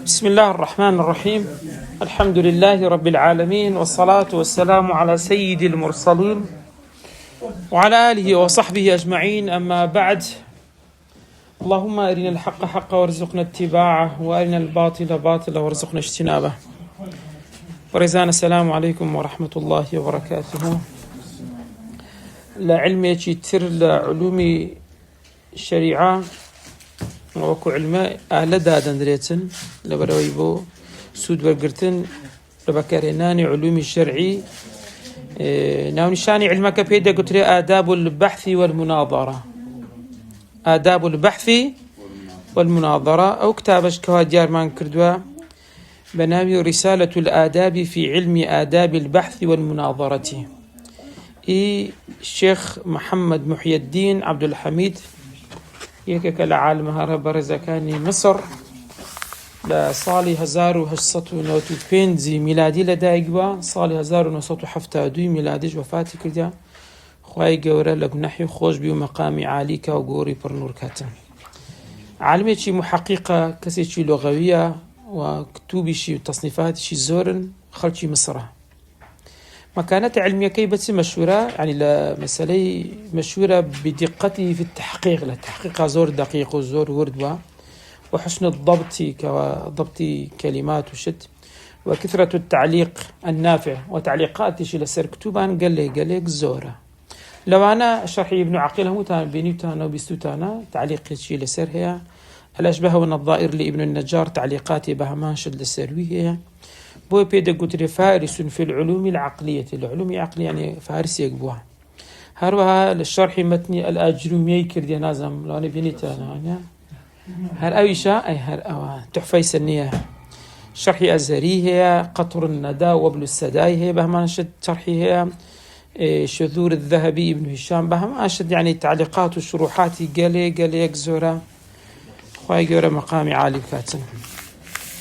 بسم الله الرحمن الرحيم. الحمد لله رب العالمين، والصلاة والسلام على سيد المرسلين وعلى آله وصحبه أجمعين، أما بعد. اللهم أرنا الحق حقا وارزقنا اتباعه، وأرنا الباطل باطلا وارزقنا اجتنابه. ورزانا السلام عليكم ورحمة الله وبركاته. لعلمي تر لعلوم الشريعة وكو علماء أهل دادن دريتن لبروي بو سود ورقرتن لبكاريناني علوم الشرعي ناونشاني علمك بيدا قتري آداب البحث والمناظرة. آداب البحث والمناظرة أو كتابش كواديار مان كردوا بناوي رسالة الآداب في علم آداب البحث والمناظرة. الشيخ محمد محي الدين عبد الحميد يكك العالم هرب برزكاني مصر لصالي 1995 ميلادي لدايقوا صالي 1972 ميلادي وفاتي كرديا خواهي قورا لك نحي خوش بيو مقامي عاليكا وقوري برنور كاتن. عالمي شي محققة كسي شي لغوية وكتوبي شي تصنيفات شي زورن خلشي مصر. مكانت علمية كيبت مشهورة، يعني لمسألة مشهورة بدقته في التحقيق، لتحقيق زور دقيق وزور وردوة وحسن الضبط كضبط كلمات وشد وكثرة التعليق النافع وتعليقات شي لسر كتوبان قال لي زورة. لو أنا شرحي ابن عقيل هم بنيوتانا وبستوتانا تعليق شي لسر هي الأشبه والنظائر لابن النجار تعليقاتي بهمان شد لسروي هي بو بيدا قتل فارس في العلوم العقلية. العلوم العقلية يعني فارس يقبوها. هروها للشرح متني الأجرومي كردي نازم لو أنا بنيتانا يعني هر أويشا أي هر أوا تحفة سنية شرحي أزهري هي قطر الندى وبل السداي هي بهمان شد شرحي هي شذور الذهبي ابن هشام بهمان شد يعني تعليقات وشروحات قالي يكزورا خواهي قورا مقامي عالي كاتن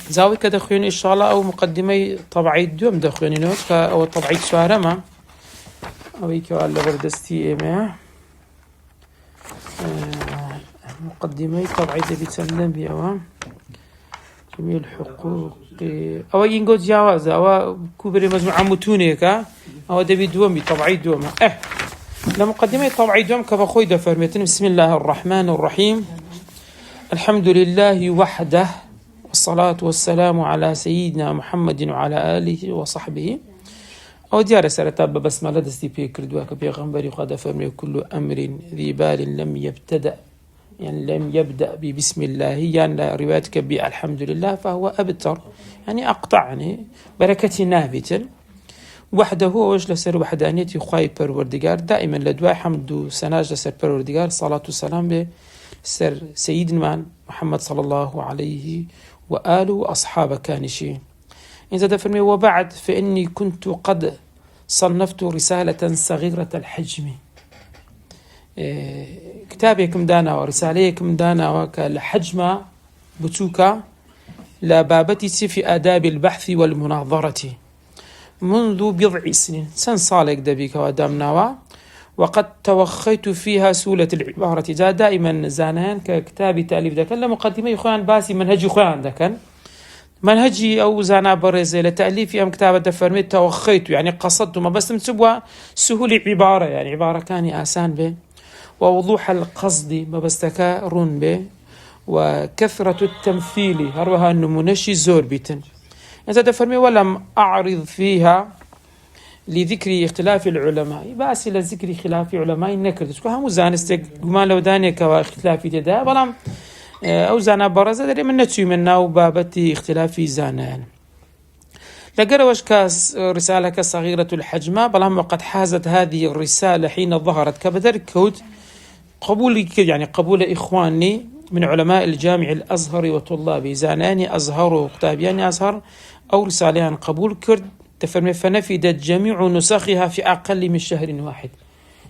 زاوي كده خويني إن شاء الله أو مقدمي طبعي دوم دخويني نوت أو طبعي سوارما أو يكو على بردستي إيميا مقدمي طبعي دبي تسلم بي أو جميع الحقوق أو ينقود جواز أو كوبري مجموعة متونيكا أو دبي دومي طبعي دوما لمقدمي طبعي دوم كبخوي دفرمتن. بسم الله الرحمن الرحيم. الحمد لله وحده، والصلاة والسلام على سيدنا محمد وعلى آله وصحبه. أو ديار سرتاب بس ما لدستي بيكردواك بيغنبري قد فرمي كل أمر ذي بال لم يبدأ ببسم الله يعني روايتك بالحمد لله فهو أبتر يعني أقطع يعني بركة نابتا وحده هو وجل سر وحدانيتي خواي پروردگار دائما لدواء حمد سناج سر پروردگار صلاة والسلام به سر سيدنا محمد صلى الله عليه وآله وأصحاب كانشين. إن زاد فرمي وبعد فإني كنت قد صنفت رسالة صغيرة الحجم. كتابكم دانا ورساليكم دانا وكالحجم بتوكا لبابتي في آداب البحث والمناظرة منذ بضع سنين صالك دبيك ودامناوا، وقد توخيت فيها سولة العبارة. دائما زانان ككتاب تأليف ذاك مقدمة يخوان باسي منهجي خوان ذاك منهجي أو زانا برزي لتأليف أم كتابة دفرمي توخيت يعني قصدت ما بس متسبوا سهولة عبارة يعني عبارة كان آسان به ووضوح القصد ما بستكا رون به وكثرة التمثيل هروها أنه منشي زور بيتن. إذا دفرمي ولم أعرض فيها لذكر اختلاف العلماء باسي لذكر خلاف علماء نكرت هم زانستك ما لو دانيك واختلاف تدا بلام أو زانا برزة دري من نتشي منا وبابتي اختلاف زانان لقروش كاس رسالة كصغيرة الحجم بلام وقد حازت هذه الرسالة حين ظهرت كبدر كود قبول يعني قبول إخواني من علماء الجامع الأزهر وطلابي زاناني أزهر وكتابياني أزهر أو رسالة عن قبول كرد تفرمي فنفدت جميع نسخها في أقل من شهر واحد.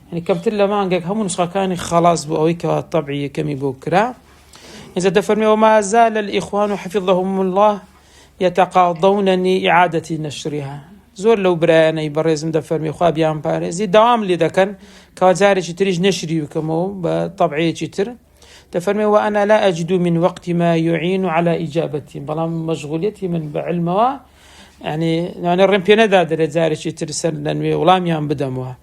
يعني كم تلا ما عندك هم نسخة كان خلاص بأويك الطبيعي كم بكرة. إذا تفرمي وما زال الإخوان حفظهم الله يتقاضونني إعادة نشرها. زور لو برانا يبرز مدفرمي خوابيان بارزي دوام اللي ذا كان كوازاري تريج نشري وكمو بطبيعي تر تفرمي وأنا لا أجد من وقت ما يعين على إجابتي بلا مشغوليتي من بعلمها يعني الرمبينا دادر زارشي ترسل ولام يام بدمها.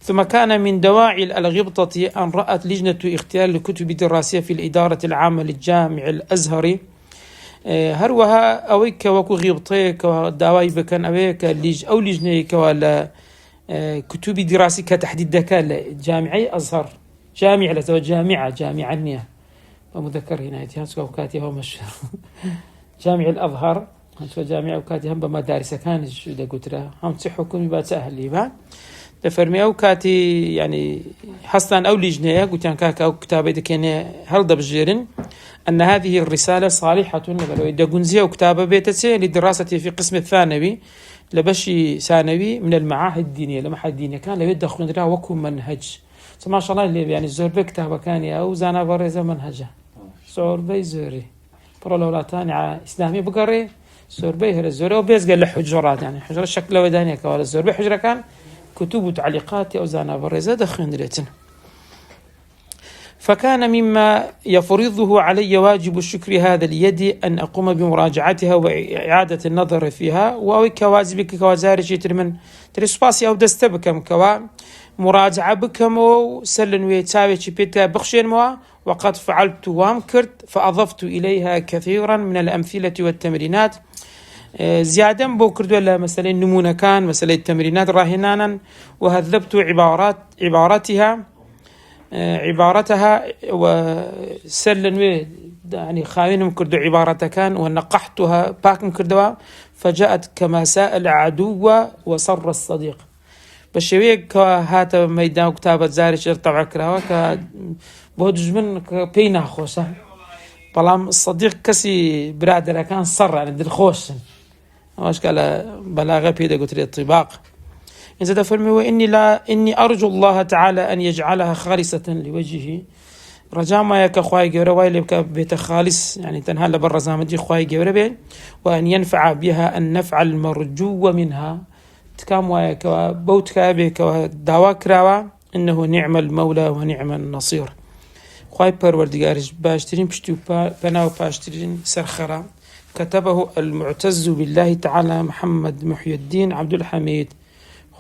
ثم كان من دواعي الغبطة أن رأت لجنة اختيار الكتب الدراسية في الإدارة العامة للجامع الأزهري هروها أويك وكو غبطيك ودواي بكن أويك أو لجنيك ولا كتب دراسية كتحديد دكال جامعي أزهر جامع لزو جامعة النية ومذكر هنا يتيانسوا وكاتي هو مشهور جامع الأزهر هنسوا جامع وكاتي هم بمدارس كان دا قلت لها هم تحكم بات أهلي با تفرمي أو كاتي يعني حصلا أو لجنية قلت يعني كاكا أو كتابة دكيني هل دبجيرن أن هذه الرسالة صالحة لو إذا قنزية وكتابة بيتسي للدراسة في قسم الثانوي لبشي ثانوي من المعاهد الدينية لمعهد الدينية كان لو يدخل لها وكو منهج ما شاء الله اللي يعني زور بكتابة كان أو زانا بريزة منهجة زور بي زوري برو لولاتاني على إسلامي بقري زور بي هر الزوري وبيز قال له حجرات يعني حجرة شكل ودانية كوال الزور بي حجرة كان كتب وتعليقات أو زانا بريزة دخل لتن. فكان مما يفرضه علي واجب الشكر هذا اليد أن أقوم بمراجعتها وإعادة النظر فيها وكوازبك كوازارش يترمن ترسباسي أو دستبكم كوا مراجعة بكم وسلن ويتساوي شبيتا بخشين موا وقد فعلت وامكرت فأضفت إليها كثيرا من الأمثلة والتمرينات زيادة بوكرد ولا مثلا نمونة كان مثلا التمرينات راهنانا وهذبت عبارتها وسلن يعني خاين مكردو عبارتها كان ونقحتها باك مكردوا فجاءت كما ساء العدو وصر الصديق بشويك هات ميدان كتابة زارش ارتبع كراوة بودج من بينا خوشة بلام الصديق كسي برادر كان صر يعني دل خوش واش قال بلاغة بيدا قلت لي الطباق إن فرمي وإني أرجو الله تعالى أن يجعلها خالصة لوجهه رجاء ما يك خواي جورا وايل بيت خالص يعني تنهال بالرزامة دي خواي جورا بين وأن ينفع بها النفع المرجو منها تكام ويك بوت كابك ودعوا كراوا إنه نعم المولى ونعم النصير خواي بروردگارش باشترين بشتو بناو باشترين سرخرا كتبه المعتز بالله تعالى محمد محي الدين عبد الحميد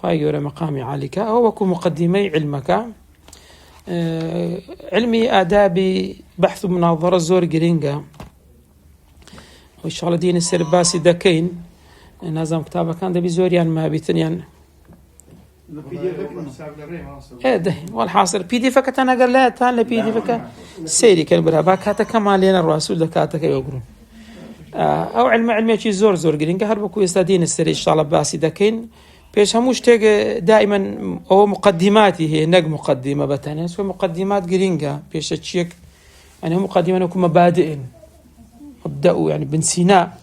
خاير مقامي عليك هو مقدمي علمك علمي آدابي بحث مناظرة زور جرينجا وإن شاء الله دين السرباسي دكين نظام كتابة كان دبي زوريان ما بيتنيان ده والحاصل بي دي فك أنا قال لا تان لبي دي فك سيري كان برا كاتا كمان لنا الرسول دكاتا كيقولون أو علمي شيء زور جرينجا هربكو يستدين السري إن شاء الله باسي دكين بيش هموش تيجي دائما أو مقدماتي هي نق مقدمة بتاني سو مقدمات جرينجا بيش تشيك يعني هم مقدمة نكون مبادئ ابدأوا يعني بن سيناء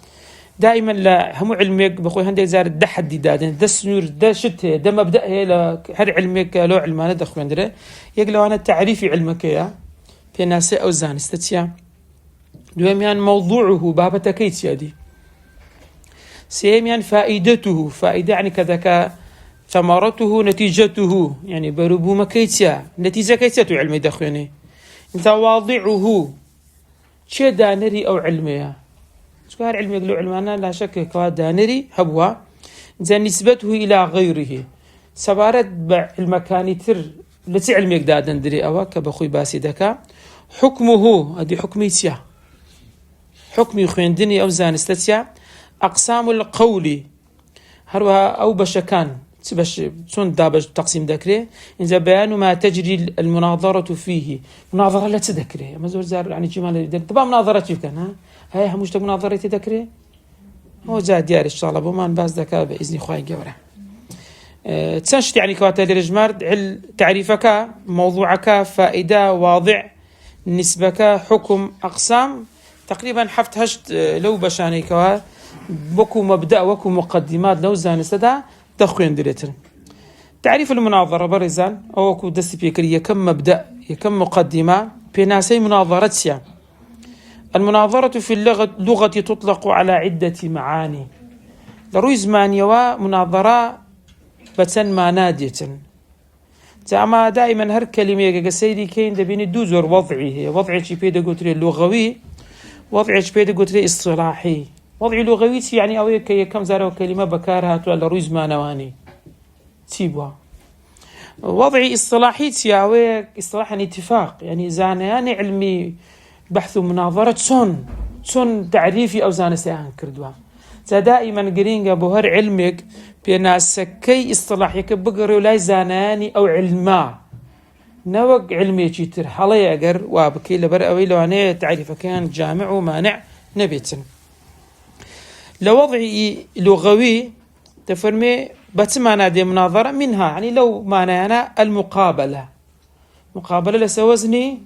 دائما لا هم علمك بخوي هندي زار ده حديدات ده سنور ده شته ده مبدأ هي لا هر علمك لو علمانه دخل عندنا يقولوا أنا تعريفي علمك يا في ناس أو زان استتيا دوام يعني موضوعه بابا تكيت يدي سيميان فائدته فائدة يعني كذا ثمرته نتيجته يعني بربو مكيتيا نتيجة كيتيا علمي دخوني انت واضعه شي دانري أو علمية سكار علمي يقولوا علمانا لا شك كوا دانري هبوا زين نسبته إلى غيره سبارت بالمكان تر لتي علمي يقدادن دري أوا كبخوي باسي دكا حكمه هذه حكميتيا حكمي خويندني أو زانستيا أقسام القول هروها أو بشكان باش شون دابج تقسيم ذكري إذا بيان ما تجري المناظرة فيه مناظرة لا تذكري ما زور زار يعني جمال طبعا مناظرة كيف كان هاي هموش مناظرة تذكري هو جاء ديار إن شاء الله بمان باز ذكاء بإذن خواهي جورا تسنشت يعني كواتل رجمارد عل تعريفك موضوعك فائدة واضع نسبك حكم أقسام تقريبا حفت هشت لو بشاني كوا بكو مبدأ وكو مقدمات لو زانستدا تخوين دريتن تعريف المناظرة برزان أو كو دستي بيكري يكم مبدأ يكم مقدمة بناسي مناظرتها المناظرة في اللغة تطلق على عدة معاني لروي زمانيوا مناظرة بتن ما نادية زعما دائما هر كلمة كسيدي كين دبيني دو زور وضعي هي وضعي شي بيدا قلتري اللغوي وضعي شي بيدا قلتري اصطلاحي وضعي لغوي يعني أوي كم زارو كلمة بكارها تولى روز ما نواني تيبوا وضعي اصطلاحي تياوي اصطلاح اتفاق يعني زانيان علمي بحث ومناظرة سون تعريفي أو زانستيان كردوا دائما قرينجا بوهر علمك بناس كي اصطلاحيك بقري ولا زاناني أو علما نوق علمي تشيتر حالي أجر وابكي لبر أوي لو أنا تعريف كان جامع ومانع نبيتن لوضعي لغوي تفرمي بتمانا دي مناظرة منها يعني لو معنى أنا المقابلة مقابلة لسوزني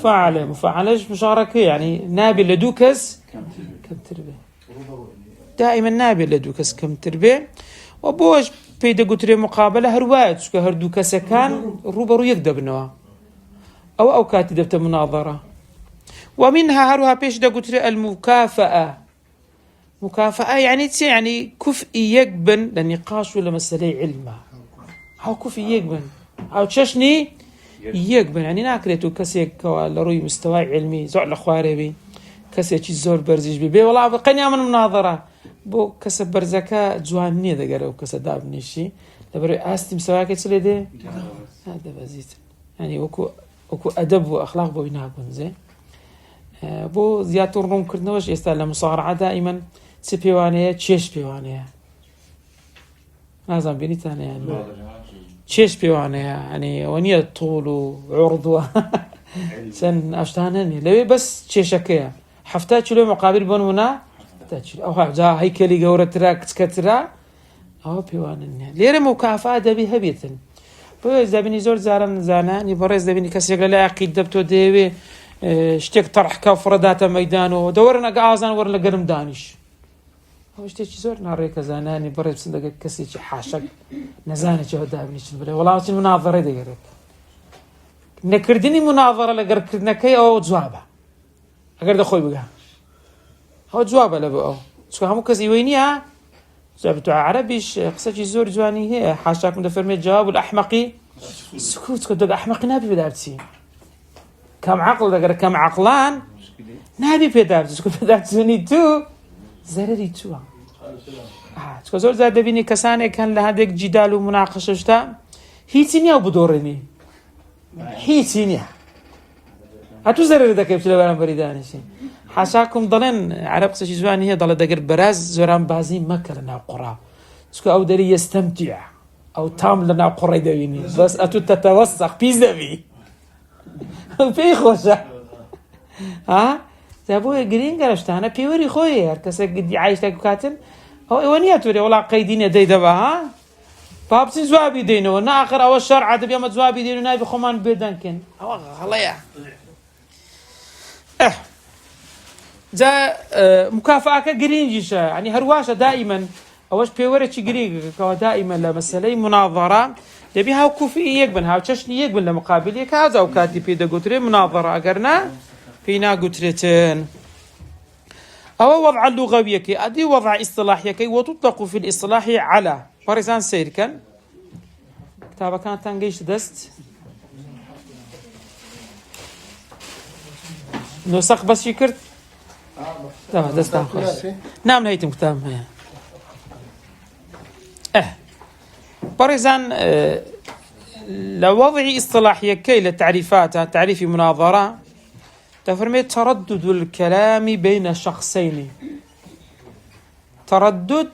فعل مفعلش مشاركة يعني نابي لدوكس كم تربية دائما نابي لدوكس كم تربية وبوش بيدا قتري مقابلة هرواج كهردوكس كان روبرو يكدب نوا أو كاتي دبت مناظرة ومنها هروها بيش دا قتري المكافأة مكافأة يعني كفء يقبن لنقاش ولا مسألة علمها أو كفء يقبن أو تششني يقبن يعني ناكريتو كسي لروي مستوى علمي زعل أخواري بي كسي چي زور برزيش بي والله بقني من مناظرة بو كسب برزكا جواني دا قرأو كسا داب نيشي لبروي آستي مستوى كتسلي دي هذا بزيت يعني وكو أدب وأخلاق بو بيناكم زي بو زيادة الروم كردنوش يستاهل مصارعة دائما سي بيوانية تشيش بيوانية لازم بيني تاني يعني تشيش بيوانية يعني ونية طول وعرض سن أشتانني لو بس تشيشكية حفتات شلو مقابل بنونا أو هاي كلي جورة تراك تكترا أو بيوانية ليرة مكافأة دبي هبيتن بو زبيني زور زارن زاناني برز زبيني كسي لا عقيد دبتو ديوي اشتيك طرح كفردات ميدانو دورنا قازان ورنا قرم دانش هو اشتيك زور ناريك زاناني برز بسندق كسي حاشق نزاني جو دابنيش بلا والله وش المناظرة ديرك نكردني مناظرة لقر كردنا كي أو جوابه أقدر أخوي بقى هو جوابه لبقى شو هم كسي وينيها جابتو عربيش قصة زور جواني هي حاشاك مدفرمي الجواب الأحمقي سكوت كنت أحمقي نابي بدارتي كم عقل دقر كم عقلان نابي بدارتي سكوت بدارتي تو زرري تو سكوت زور زاد بيني كسانة كان لهذيك جدال ومناقشة شتا هيتيني أو بدورني هيتيني هاتو زرر ده كيف تلو أنا بريداني شيء حاشاكم ضلن عرب قصة جواني هي ضل دقر براز زوران بازي مكة لنا قرى سكو أو دري يستمتع أو تام لنا قرى دويني بس أتو تتوسق بيزبي في خوشة ها زابوه جرين قرشتانا بيوري خوي هركسا قد عايش لك كاتن هو إيوانيا توري ولا قيدين يدي دبا ها بابسين زوابي دينو نا آخر أول شرعة دبيا ما زوابي دينو نايب خمان بيدانكن أو غليا جا مكافأة كجرينجيشة يعني هرواشة دائما أوش بيوري شي جريج كوا دائما لمسألة مناظرة دبيها وكوفي يقبل هاو تشني يقبل لمقابل يكاز أو كاتي بيدا قطري مناظرة أجرنا فينا قطرتين أو وضع اللغوية كي أدي وضع اصطلاحية كي وتطلق في الاصطلاح على فرزان سير كان كتابة كانت تنجيش دست نسخ بس شكرت تمام دست خوش نعم نهيتم كتاب فرزان لوضع اصطلاحية كي للتعريفات تعريف مناظرة تفرمي تردد الكلام بين شخصين تردد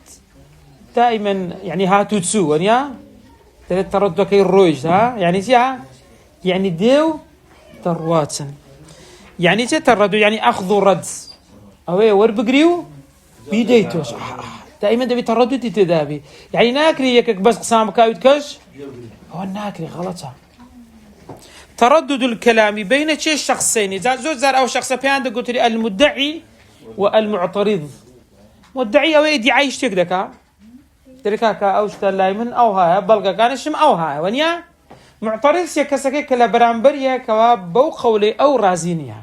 دائما يعني هاتو تسو يا تردد كي الروج ها يعني تيا يعني ديو تروات يعني تردد يعني أخذ رد أوه وربقريو بيديتوش دائما دبي تردد تدابي يعني ناكري يكك بس قسام كاوت كش هو ناكري غلطها تردد الكلام بين شخصين زوزر أو شخص بيان قلت لي المدعي والمعترض مدعي أو يدعي يشتك دكا تركاك أو اشتلاي من أو هاي بلغا كان شم أو هاي ونيا معترض سيكسكي كلا برامبريا كواب بو قولي أو رازينيا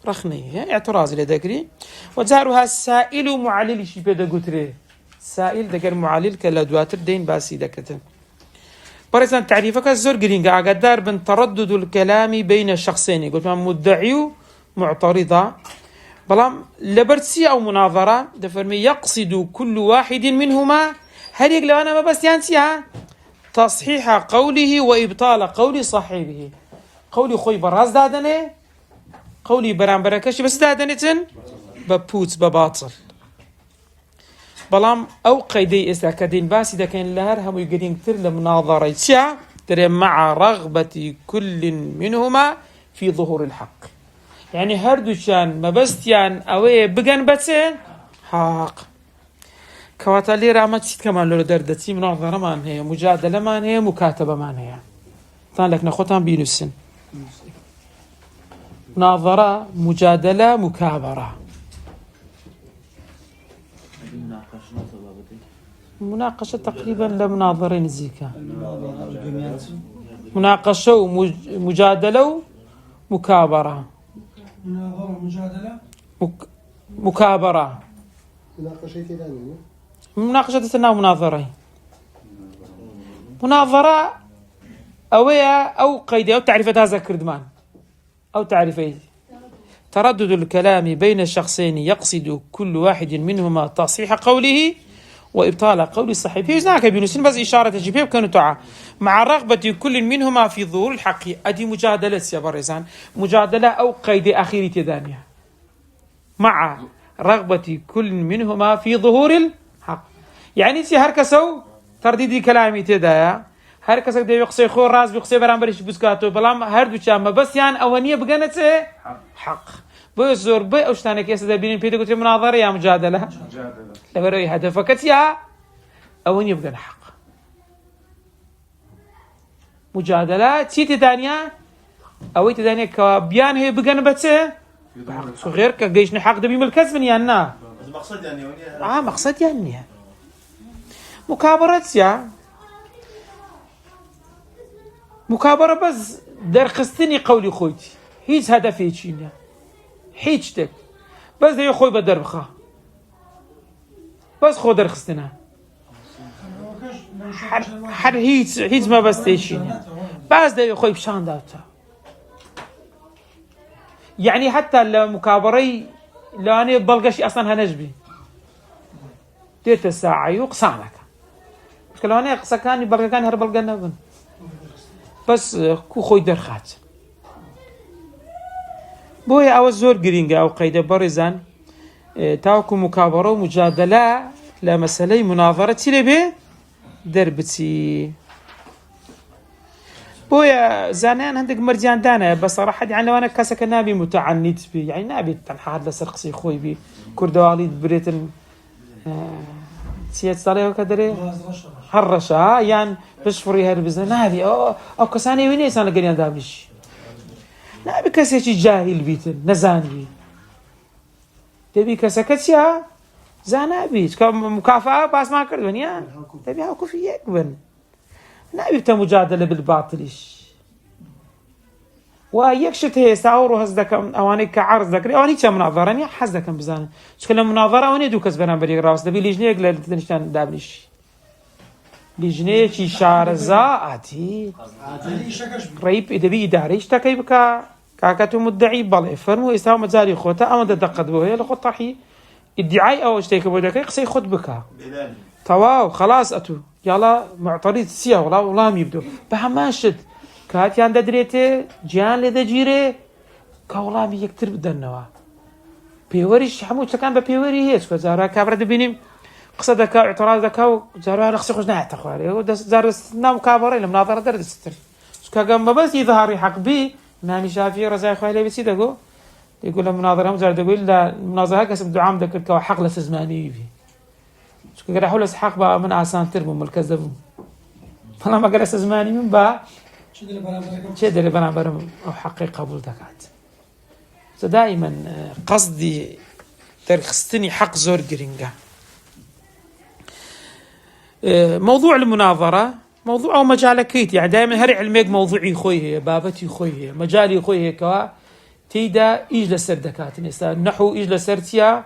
رخنية اعتراض لدكري وزارها السائل معلل شي بيدا قلت لي سائل دكر معلل كلا دواتر دين باسي دكتن برزان تعريفك الزور جرينجا قدار بن تردد الكلام بين الشخصين، قلت مدعي ومعترضة بلام لبرتسي أو مناظرة دفرمي يقصد كل واحد منهما هل يقول أنا ما بس ينسيها تصحيح قوله وإبطال قول صاحبه. قولي خوي براز دادني قولي بران بركش بس دادنتن ببوت بباطل. بلام أو قيدي إساكدين باسي دا كان لهر هم يقدين كتير لمناظرة ترى مع رغبة كل منهما في ظهور الحق، يعني هردوشان ما بستيان أوي بقن بتسين حق كواتا لي رامت سيت كمان لو دردتي مناظرة مان هي مجادلة مان هي مكاتبة مان هي طان لك نخوتان بينسن مناظرة مجادلة مكابرة. مناقشة تقريبا لمناظرين زيكا، مناقشة ومجادلة ومكابرة. مناظرة مجادلة مكابرة. مناقشة تسنى مناظرة. مناظرة أويا أو قيدي أو تعريفة هذا كردمان أو تعريفه تردد الكلام بين الشخصين يقصد كل واحد منهما تصحيح قوله وإبطال قول صاحبه. يزناك بينسين بس إشارة جبهة كانوا تعا مع رغبة كل منهما في ظهور الحق. أدي مجادلة يا برزان، مجادلة أو قيد أخير تدانية مع رغبة كل منهما في ظهور الحق. يعني سي هركسو ترديد كلامي تدايا هركسو دي يقصي خور راس بيقصي برامبرش بسكاتو بلام هردو شاما بس يعني أوانية بقنت حق بزور بي أوشتاني كيسا دا بينين بيدي قلت مناظرة يا مجادلة لبروي هدفك يا أوانية بقن حق. مجادلة تيتي دانيا أويتي دانيا كبيان هي بقن بتسي غير كجيشني حق دبي ملكز من يانا مقصد يعني مقصد يعني مكابرة يا مكابرة بس درخستني قولي خويتي هيج هدفي تشينيا حيجتك بس ده يخوي بدربخه بس خو درخستنا حر هيج ما بس تشينيا بس ده يخوي بشان داوتا. يعني حتى المكابري لو أنا بلقشي أصلاً هنجبي ديت الساعة يقصانك مش لو أنا قصكاني بلقاني هربل جنبن بس كو خوي درخات بوي أو الزور جرينجا أو قيد برزان تاكو مكابرة ومجادلة لا مسألة مناظرة لبي دربتي بويا زانان عندك مرجان دانا بس صراحة يعني لو أنا كاسك نابي متعنت بي يعني نابي تنحى هذا سرقسي خوي بي كردوالي بريتن سياد صالح وكدري هرشة يعني بشفري هربزنا نابي أو كساني ويني سان لقينا دابش نابي كاسيتي جاهل بيتن نزاني تبي كاسكتيا زانابي مكافأة باس ما كردون يا تبي هاكو في يكبن نابي مجادلة بالباطلش ويكشت هي ساورو هزدك أواني كعرض ذكري أواني كمناظرة نيا حزدك بزانه شكل مناظرة أواني دو كسبنا بريق راس دبي ليجنيه قلت تنشان دابلش ليجنيه شي شارزة آتي ريب دبي إداريش تكي بكا كاكاتو مدعي بالي فرمو إسلام مجالي خوتا أما دقت بوهي لخوت طرحي ادعاء أو اشتيك بودك يقصي خد بكا تواو خلاص أتو يلا معترض سيا ولا يبدو بهماشت كات يان ددريته جان لدجيره كولامي يكتر بدنوا بيوريش حمود كان ببيوري هيك زارا كبر دبينيم قصدك اعتراضك زارا نخسي خزنا تخواري زار نام كابري المناظره درد ستر كاغا ما بس يظهر حق بي ماني شافي رزاي خوالي بس يدغو يقول المناظره مزار تقول لا المناظره كسب دعام ذاك الكو حق لسزماني بي شكو راحوا لاسحاق بقى من اسان تربو الكذب فانا ما جلس زماني من با شدري برامبر او حقيقه قبول دكات دائما قصدي ترخصتني حق زور جرينجا. موضوع المناظره موضوع او مجال كيت يعني دائما هري علميك موضوعي خويه بابتي خويه مجالي خويه كوا تيدا ايج لسر دكاتن اسا نحو ايج لسرتيا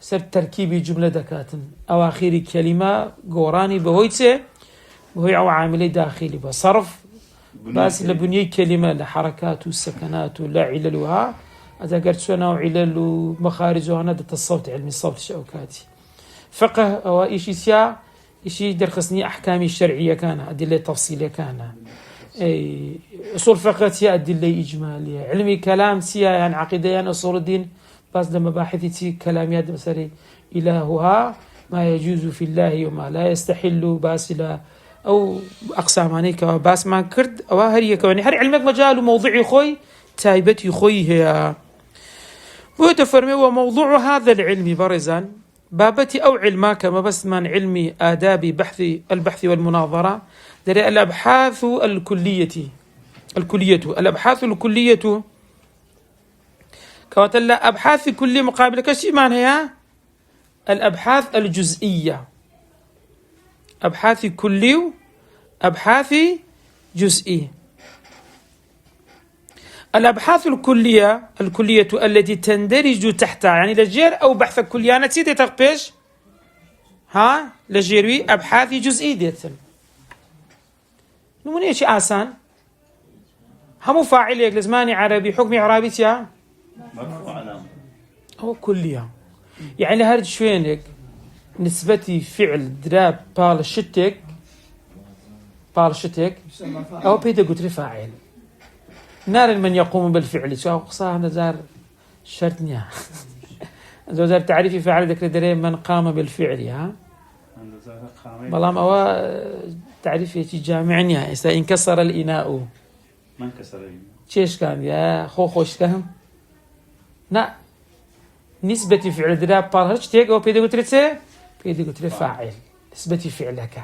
سر تركيبي جمله دكاتن اواخير كلمه قوراني بهويته وهي عاملي داخلي بصرف بس لبنية كلمة لحركات والسكنات ولا عللها إذا قلت سنة وعلل ومخارجها ندة الصوت علمي الصوت الشوكاتي فقه أو إشي سيا إشي درخصني أحكامي الشرعية كان أدلة تفصيلية كان أي أصول فقه سيا أدلة إجمالية علمي كلام سيا يعني عقيدة يعني أصول الدين بس لما باحثتي كلاميات مثلا إلهها ما يجوز في الله وما لا يستحل باس لا أو أقسام عليك باس ما كرد أو هري كوني هري علمك مجال وموضوعي خوي تايبتي خوي هي وتفرمي وموضوع هذا العلم برزا بابتي أو علمك ما بس من علمي آداب البحث والمناظرة دري الأبحاث الكلية الأبحاث الكلية كواتلا أبحاث كلية مقابلة كشي معنى هي الأبحاث الجزئية أبحاث كلية أبحاث جزئية الأبحاث الكلية التي تندرج تحتها يعني لجير أو بحث كلية أنا تيدي تقبش ها لجيروي أبحاث جزئية ديتن نموني إيش آسان همو فاعليك لزماني عربي حكمي عربي تيا هو كلية يعني لهرج شوينك نسبتي فعل دراب بالشتك أو بيدا قلت فاعل نار من يقوم بالفعل سواء قصاه نزار شرطنيا زوزار تعريفي فاعل ذكر دري من قام بالفعل ها بلام أو تعريفي جامعني إذا انكسر الإناء من كسر الإناء شيش كان يا خوش كان نا نسبة فعل دراب بالشتك أو بيدا قلت فاعل نسبة فعلك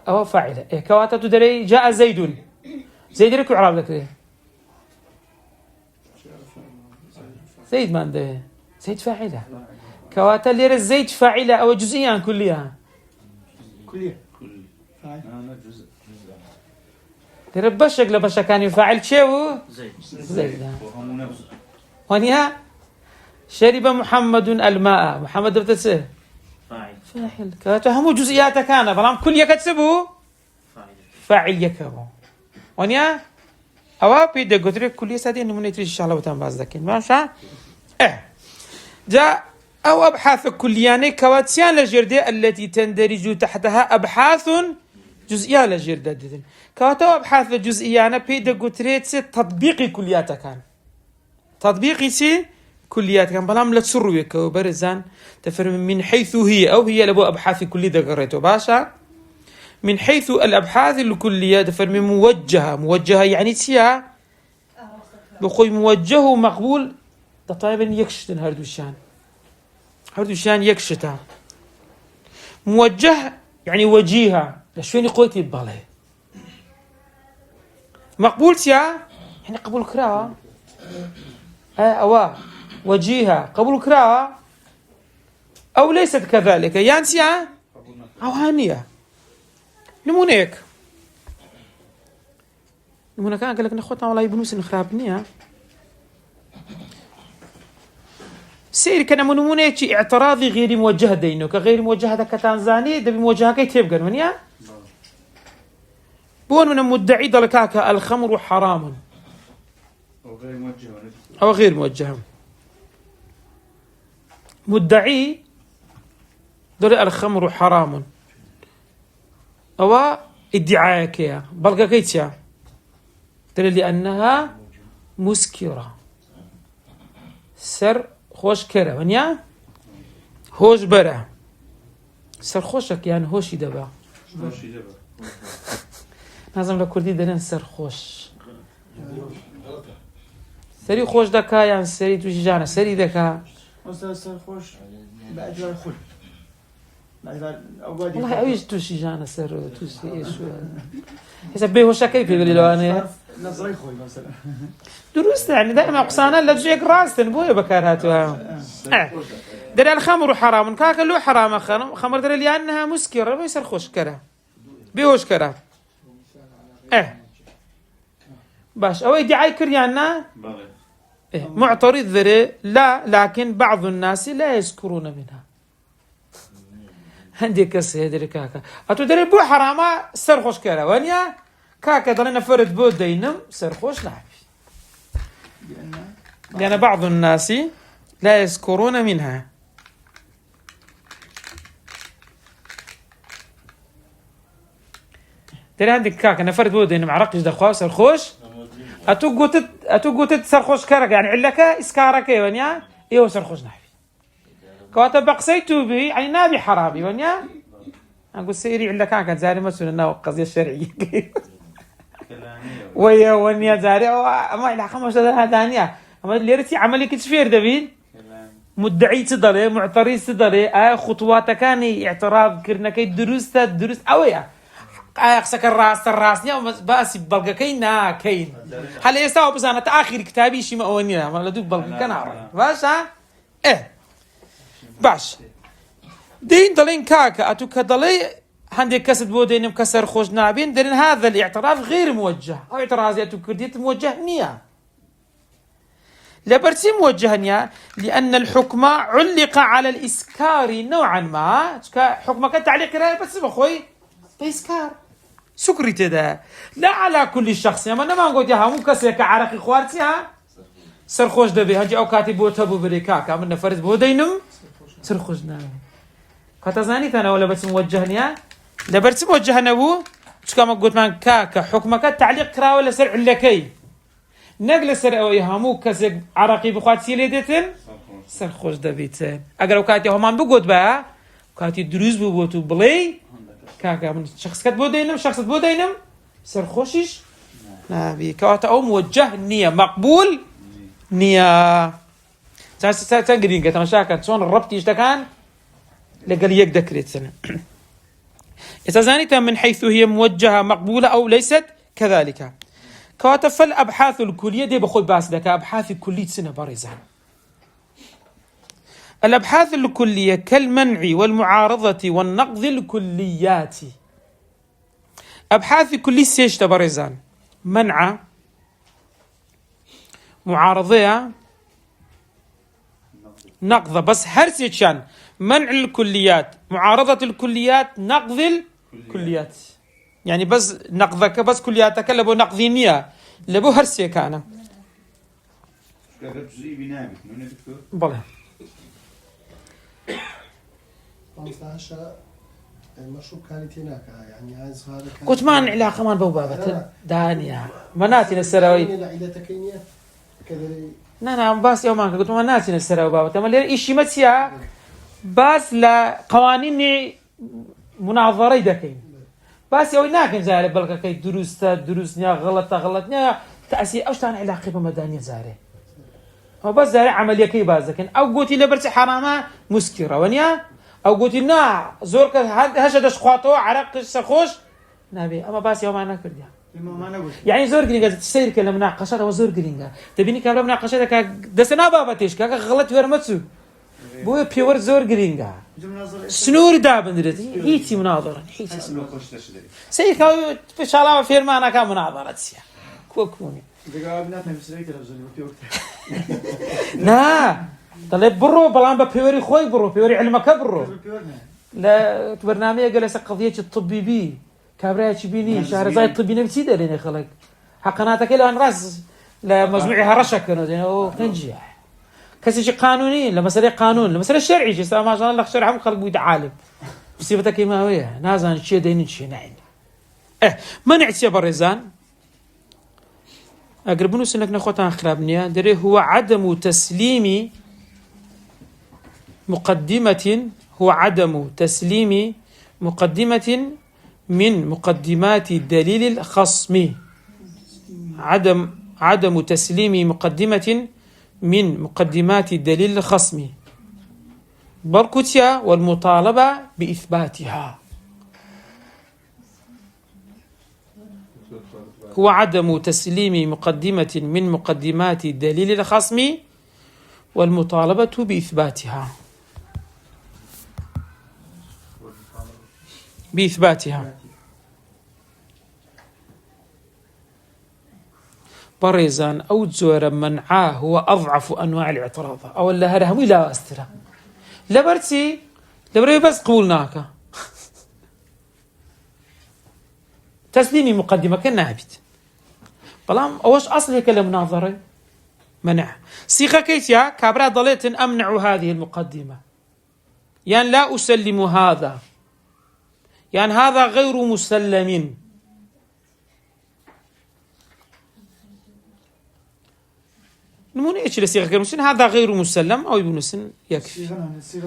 أو فاعل إيه كواتا تدري جاء زيد ركو عراب لك ليه زيد ما عنده زيد فاعلة كواتا لير الزيد فاعلة أو جزئيا كلها أنا جزء لير بشك لبشك كان يفاعل شيء زيد ونيا شرب محمد الماء محمد بتسه فاعل كواتا هم جزئيات كان بلام كل يكتسبه فاعل يكبو ونيا أو بيد قدرة كلية سادية نمونة إن شاء الله وتنباز ذكين ماشى جاء أو أبحاث كليانة كواتسيان لجردة التي تندرج تحتها أبحاث جزئية لجردة كواتو أبحاث جزئيانة بيد قدرة تطبيق كليات كان تطبيق كليات كان بلام لا تسرويك وبرزان تفرم من حيث هي أو هي لبو أبحاث كلية ذكرته باشا من حيث الأبحاث الكلية تفرمي موجهة يعني تيا بقول موجه مقبول تطيبا يكشتن هردوشان يكشتها موجه يعني وجيهة لشوين قوتي بالله مقبول تيا يعني قبول كراها أو وجيهة قبول كراها أو ليست كذلك يعني تيا أو هانية نمونيك نمونا كان قال لك نخوتنا والله يبنوس نخرابنيها سير كان نمونيك اعتراضي غير موجه دينك غير موجه كتنزاني دبي موجه كي تبقى ونيا بون من المدعي ضلكاك الخمر حرام أو غير موجه مدعي دول الخمر حرام أو ادعاءك يا بلغا كيتيا ترى لأنها مسكرة سر خوش كرة ونيا هوش برا سر خوشك يعني هوشي دبا نازم لكردي درين سر خوش سري خوش دكا يعني سري توشي جانا سري دكا سر خوش بأجوال خل والله أويش توشي جانا سر توشي إيش حسب بيه وشا كيف يقولي له أنا نظري خوي مثلا دروس يعني دائما أقصانا لا تجيك راستن بويا بكارهاتها دري الخمر حرام كاك له حرام خمر دري لأنها مسكرة ما يصير خوش كره بيوش كره باش أو ادعاء كريانا معترض ذري لا لكن بعض الناس لا يذكرون منها هەندێک کەس هەیە دەرێ کاکە ئەتۆ دەرێت بۆ حرامە سەرخۆشکەرە وانە کاکە دەڵێ نەفرت بۆ دەینم سەرخۆش نابی لأن بعض الناس لا يذكرون منها دەرێ هەندێک کاکە نەفرت بۆ دەینم عەرەقیش دەخوا سەرخۆش ئەتۆ گوتت سەرخۆشکەرەکە یعنی عیلەکە ئیسکارەکەی وانە ئێوە سەرخۆش نابی کەواتە بە قسەی تووبی یعنی نابی حەرامی وانە ئەگوت سەیری عیلەکانکە جارێ مەچونە ناو قەزیە شەرعیەکەی ويا ونيا زاري أما إلى خمسة هذانية أما اللي رتي عملي كتفير دبين مدعي تدري معترض تدري خطوات كاني اعتراض كرنا كي دروس أويا أقصك الراس نيا بس بلقى كينا كين هل يساوي بس أنا تأخير كتابي شيء ما أونينا ما لدوك بلقى كنا باش باش دين دلين كاكا أتوك دلي هندي كسد بودين مكسر خوش نابين درين هذا الاعتراف غير موجه أو اعتراضات كرديت موجه نية لبرتي موجه نية لأن الحكم علق على الإسكار نوعا ما حكمك تعليق رأي بس بخوي بإسكار سكري تدا لا على كل شخص يعني ما نقول يا مو كسر كعرق خوارتي ها سر خوش دبي هجي أو كاتب وتبو بريكا كامل نفرد بودينم سر خوش نابين كتزاني ثنا ولا بس موجه نية لبرتي موجه نبو شكما قلت من كاكا حكمك تعليق كرا ولا سر علكي نقل سر او يهمو كسر عرقي بخوات سيليدتن سر خوش دبيتن اگر وكاتي همان بقود بقى كاتي دروز ببوتو بلي كاكا من شخص كت بودينم شخص بودينم سر خوشش نبي كواتا او موجه نية مقبول نية تنقرين كتا مشاكل شون الربط يشتكان لقال يك دكريت سنة إذا من حيث هي موجهة مقبولة أو ليست كذلك كواتف الأبحاث الكلية دي بخوي باس دكا أبحاث كلية سنة بارزان الأبحاث الكلية كالمنع والمعارضة والنقض الكليات أبحاث كلية سيشتا بارزان منع معارضة نقض بس هرسيتشان منع الكليات معارضة الكليات نقض الكليات يعني بس نقضك بس كلياتك لبو نقضينية لبو هرسي كان بله 15 المشروب كانت هناك يعني عايز هذا قلت ما علاقة ما بوبابة دانيا مناتي السراوي لا بس يومك قلت ما ناتي السراوي بابا ما لي شيء متسيا بس لقوانين مناظرة دكين بس يوم ناكن زاري بلقى كي دروس نيا غلط نيا تأسي أوش تان علاقة بمدانية زاري أو بس زاري عملية كي بازكن أو قلت لي برت حرامة مسكرة ونيا أو قلت لنا زورك هشدش خاطو عرق سخوش نبي أما بس يوم أنا كرديا يعني زور جرينجا تسير كلام مناقشة أو زور جرينجا تبيني كلام مناقشة كا دسنا بابتيش كا غلط ورمتسو بوي بيور زور جرينجا سنور دابندرت هيتي مناظرة هيتي سير كاو في شالا فيرما أنا كان مناظرة سيا كوكوني نا طلب برو بلان ببيوري خوي برو بيوري علمك برو لا برنامج جلسة قضية الطبي بي كابريا تبيني شهر زايد طبي نبتي دارين خلق حقناتك إلى أن راس لمجموعها رشك كانوا تنجح كسي قانوني لمسألة قانون لمسألة شرعي جس ما شاء الله شرع هم خلق بيد عالم بصفتك ما هو نازن شيء دين شيء نعين منعت يا برزان أقربونو سنك نخوتان خرابنيا دري هو عدم تسليم مقدمة من مقدمات الدليل الخصمي عدم تسليم مقدمة من مقدمات الدليل الخصمي بركتيا والمطالبة بإثباتها هو عدم تسليم مقدمة من مقدمات الدليل الخصمي والمطالبة بإثباتها بريزان أو زور منعاه هو أضعف أنواع الاعتراض أو اللي هرهم لا أسترى لبرتي بس قولناك تسليمي مقدمة كنابت بلام أوش أصل هيك المناظرة منع صيغة كيتيا كابرا ضليت أمنع هذه المقدمة يعني لا أسلم هذا يعني هذا غير مسلم نموني إيش لصيغة كلمة هذا غير مسلم أو يبون سن يكفي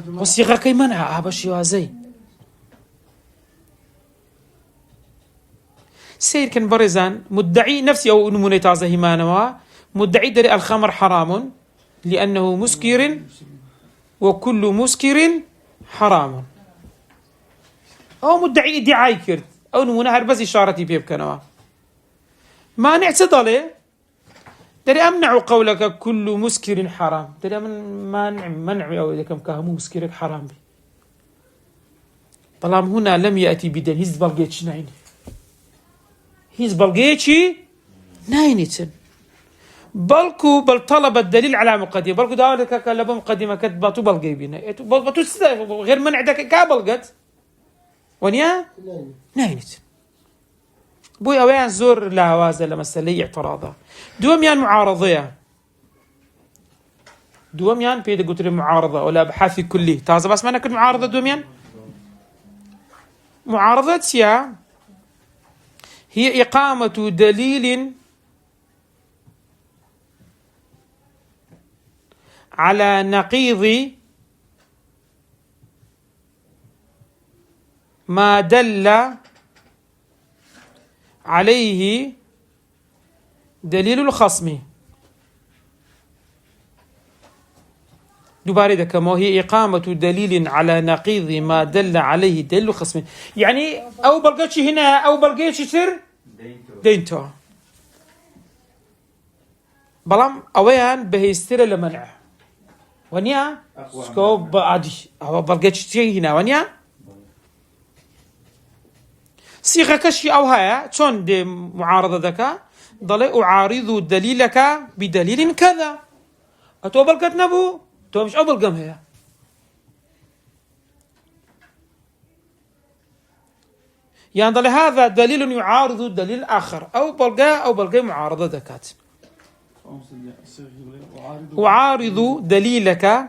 والصيغة كي منع أبش يوازي سير كان برزان مدعي نفسي أو نموني تازه مانوا مدعي دري الخمر حرام لأنه مسكر وكل مسكر حرام أو مدعي ادعاء كرت أو نمونه هربز إشارتي بيب كنوا ما نعتضله دري أمنع قولك كل مسكر حرام دري منع أو إذا كم كهمو مسكر حرام بي طالما هنا لم يأتي بدليل هيز بلغيتش نايني هيز بلغيتش ناينيتن بلكو بل طلب الدليل على مقدمة بلكو داولك كلبه مقدمة كتباتو بلغي بينا باتو غير منع داك كابلغت ونيا ناينيتن بوي أويان زور لا وازا لمسألة اعتراضها دوميان معارضية دوميان بيدا قلت لي معارضة ولا بحثي كلي تازة بس ما نكون معارضة دوميان معارضتها هي إقامة دليل على نقيض ما دل عليه دليل الخصم دوباره دكما هي إقامة دليل على نقيض ما دل عليه دليل الخصم يعني أو بلغتش هنا أو بلغتش سر دينتو بلام أويان بهيستر لمنع ونيا سكوب عادي أو بلغتش هنا ونيا صيغة كشي أو هيا تون دي معارضة ذكا ضل أعارض دليلك بدليل كذا أتو بلغت نبو تو مش أول قم هي يعني ضل هذا دليل يعارض دليل آخر أو بلغا معارضة ذكات أعارض دليلك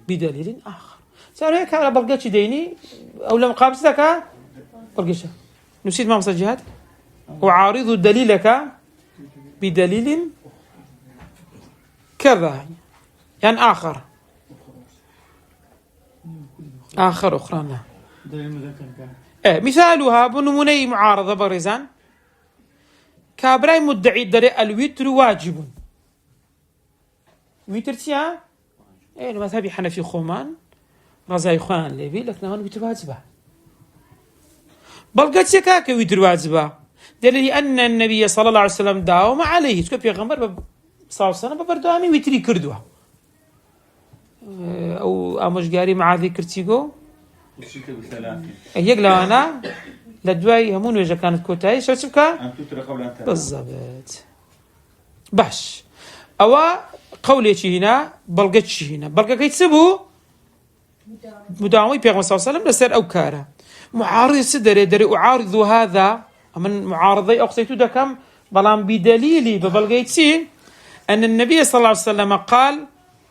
بدليل آخر سألوا هيك على بلغتش ديني أو لم قابس ذكا بلغش نسيت ما مصر جهاد أعارض دليلك بدليل كذا يعني آخر أخرى نعم مثالها بنموني معارضة برزان كابراي مدعي دري الوتر واجب وتر تيا المذهبي حنفي خومان غزاي خوان ليبي لكن هون وتر واجبه بل قد سكاك وتر واجبه دليل أن النبي صلى الله عليه وسلم داوم عليه تكو بيغمبر صلى الله عليه وسلم ببردوامي وتري كردوه أو أمشجاري مع ذكر تيجو يقول أنا لدواي همون وجه كانت كوتاي شو تبكى بالضبط باش أو قولي شيء هنا بلغت شيء هنا بلغة كيتسبو مداومي بيغمبر صلى الله عليه وسلم لسر أو كارا معارض دري أعارض هذا من معارضي أقصيتو دكم بلان بدليلي ببلغيتي أن النبي صلى الله عليه وسلم قال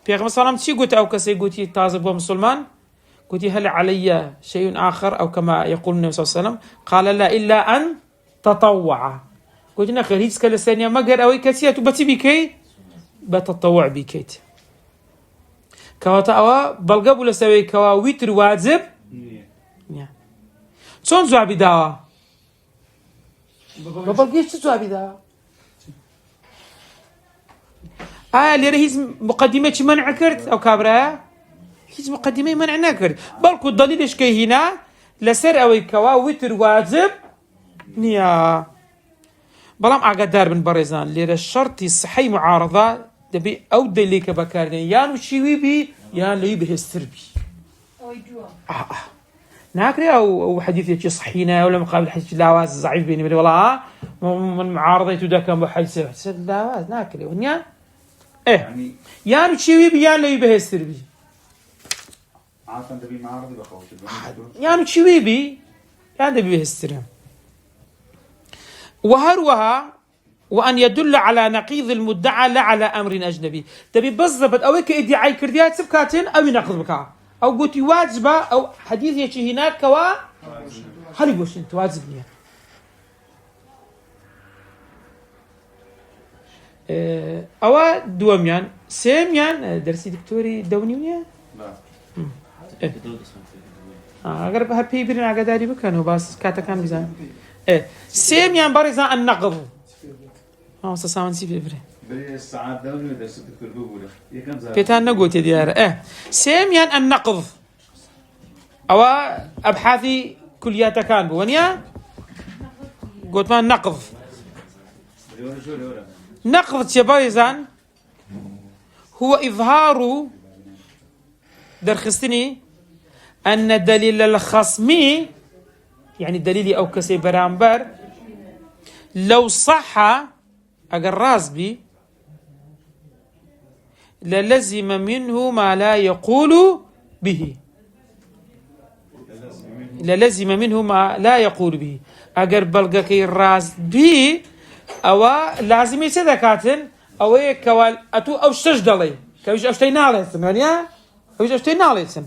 بيغمبر صلى الله عليه وسلم قلت أو كسي قلت تازب ومسلمان قلت هل علي شيء آخر أو كما يقول النبي صلى الله عليه وسلم قال لا إلا أن تطوع قلت نخير هيتس كالسانيا مقر أوي كسية بتي بكي بتطوع بكيت كواتا أوا بلغبو لسوي كوا ويتر واجب شون زوابي داوا ببلغيش زوابي داوا ليري هيز مقدمة منع كرت أو كابرا هيز مقدمة منع نكرت بلكو الدليل إيش كي هنا لسر أو كوا وتر واجب نيا بلام أقدر من برزان ليري الشرط الصحي معارضة دبي أو دليل كبكاردين يانو شيوي بي يان لي به السربي ناكري أو حديث يجي صحينا ولا مقابل حديث لاواز ضعيف بيني والله من معارضة تدك بحديث لاواز ناكري ونيا يعني تشوي بيان لي به السربي عارفة تبي معارضي بخوش يعني تشوي بي يعني به السربي وهروها وأن يدل على نقيض المدعى لا على أمر أجنبي. تبي بالضبط أو كإدعاء كرديات سبكاتين أو ينقض بك أو قلت واجبة أو حديث يشي هناك كوا هل يقولش أنت واجبني أو دوميان سيميان درسي دكتوري دونيونيا لا أقرب هالبي برين عقداري بكانوا بس كاتا كان بزان سيميان برزا النقض ساون سي في بري بري الساعات دولي درس الدكتور بوبولا يكم زاد بيتان نقول تديار سيميان النقض أو أبحاثي كليات كان بونيا قلت ما النقض بري شو لورا نقض تبايزان هو إظهار درخستني أن دليل الخصمي يعني دليلي أو كسي برامبر لو صح أجر رازبي للزم منه ما لا يقول به للزم منه ما لا يقول به أجر بلغكي رازبي أو لازم يسدكاتن أو كوال أتو أو شجدلي كويش أشتينا عليه سمعني كويش أشتينا عليه سم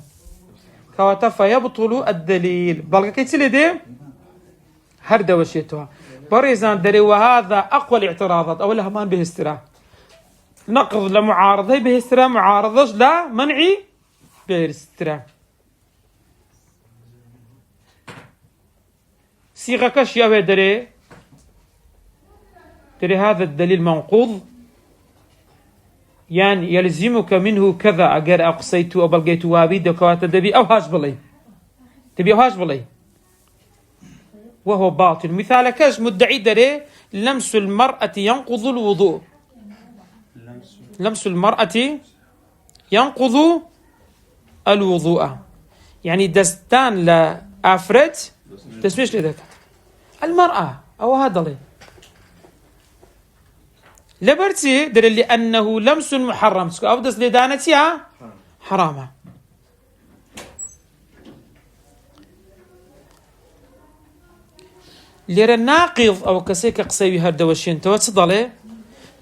كواتفا يبطل الدليل بلغكي تسلدي هردا وشيتها بريزان دري وهذا أقوى الاعتراضات أو لها مان به استراء نقض لمعارضة به استراء معارضة لا منعي به استراء صيغة كشيا دري هذا الدليل منقوض يعني يلزمك منه كذا أجر أقصيت أو بلغيت وابيد كوات دبي أو هاش بلي تبي هاش بلي وهو باطل مثال كاش مدعي دري لمس المرأة ينقض الوضوء لمس المرأة ينقض الوضوء يعني دستان لأفرد تسميش لذلك المرأة أو هذا لي لبرتي دري لأنه لمس محرم أو دس لدانتها حرامة ليرى الناقض أو كسيك قصيبي هردوشين توتصدله